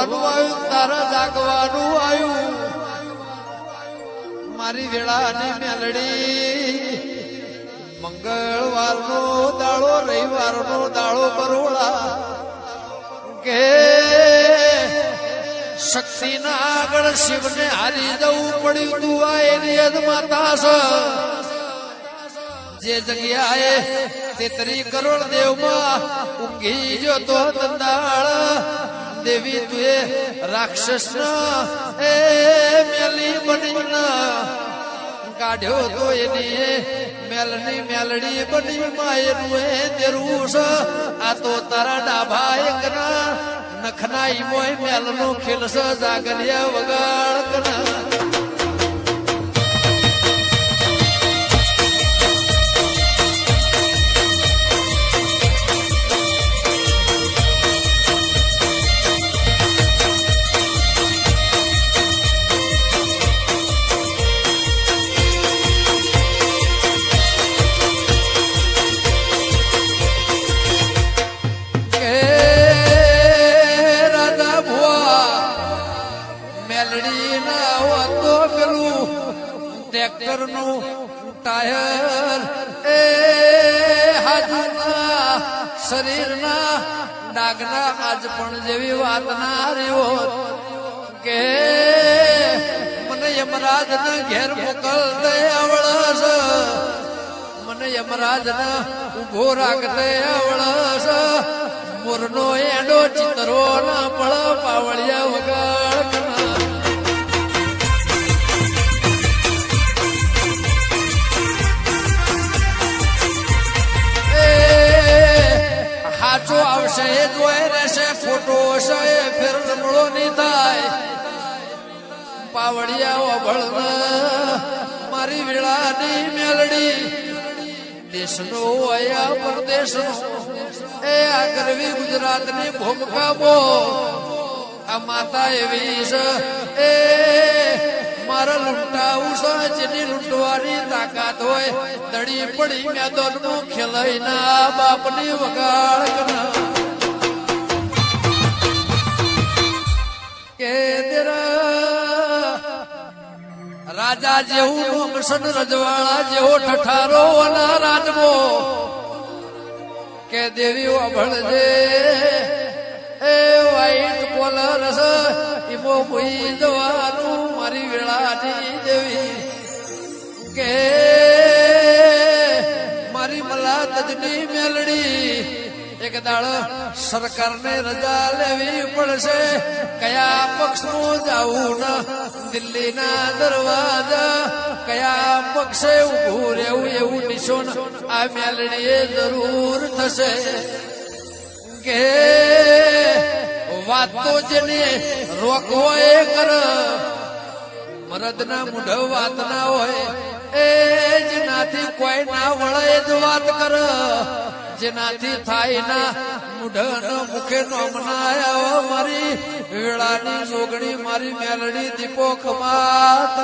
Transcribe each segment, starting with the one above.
રોવાનું આવ્યું તારા જાગવાનું આવ્યું મારી વેળાની મેલડી મંગળવારનો દાડો રવિવારનો દાડો બરોડા કે શક્તિના આગળ શિવને હારી જવું પડ્યું તું આ એની અદમાતા જે જગ્યાએ 33 કરોડ દેવમાં ઊંઘી ગયો તો દંદાળ દેવી તુએ રાક્ષસ એ મેલી બની કાઢ્યો તો એની મેલની મેલડી બની માયનું એ તેરું છે આ તો તારા ડાભા એકના નખના ઈમોય મેલનો ખેલસ જાગલિયા વગાડ કના ટ્રેક્ટર નું ટાયર એ હાજુના શરીરના ડાગના આજ પણ જેવી વાત ના રહ્યો કે મને યમરાજ ને ઘેર મોકલ દે આવડસ મને યમરાજ ને ઉભો રાખ દે આવડસ મોરનો એડો ચિતરો ના પળ પાવળિયા વગાડ હાચો આવશે એ જોઈ રહેશે ફોટો હશે ફેર નમળો નહીં થાય પાવડિયા અભળ મારી વેળાની મેલડી દેશનો આયા પરદેશનો એ આ ગરવી ગુજરાતની ભૂમકાબો આ માતા એવી છે એ મારા લૂંટાવું છે જેની લૂંટવાની તાકાત હોય દડી પડી મેદાનમાં ખેલાઈ ના બાપની વગાડ કે રાજા જેવું મોમસન રજવાડા જેવો ઠઠારો ના રાજમો કે દેવી અભળજે એ વાઈટ કોલર ઈમો ભૂઈ જવાનું મારી વેળાની દેવી કે મારી મલાતજની મેલડી એક દાડ સરકારને રજા લેવી પડશે કયા પક્ષમાં જાવું ને દિલ્હીના દરવાજા કયા પક્ષે ઉભું રહેવું એવું નિશોન આ મેલડીએ જરૂર થશે કે વાત તો જેને રોકવો એ કર મરદના મૂઢ વાત ના હોય એ જેનાથી કોઈ ના વળે જ વાત કર જેનાથી થાય ના મૂઢ મુખે નો મનાયા મારી વેળાની જોગણી મારી મેલડી દીપો ખમાત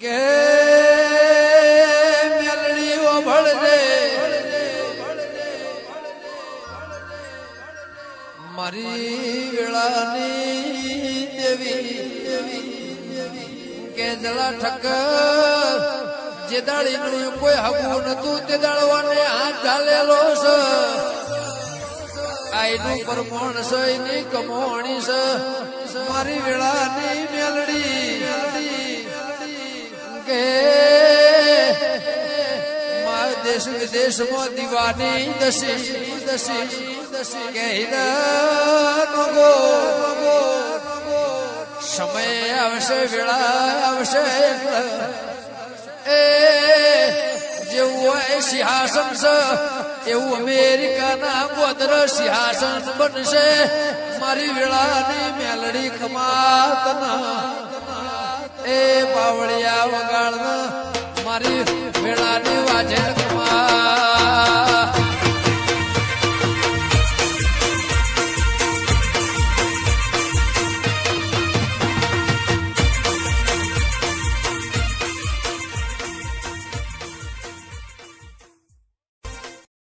કે મારી વેળાની દેવી કે જલા ઠક્કર જે દાડી નું કોઈ હગું નતું તે દાડવાને હાથ ચાલેલો છે આઈનું પરમોણ છે એની કમોણી છે મારી વેળાની મેલડી કે દેશ વિદેશમાં દીવાની દસી કે સમય આવશે વેળા આવશે એ જેવું હોય સિંહાસન છે એવું અમેરિકાના ગોદર સિંહાસન બનશે મારી વેળાની મેલડી ખમાતના એ પાવળિયા વગાડ મારી વેળાની વાજે ખમા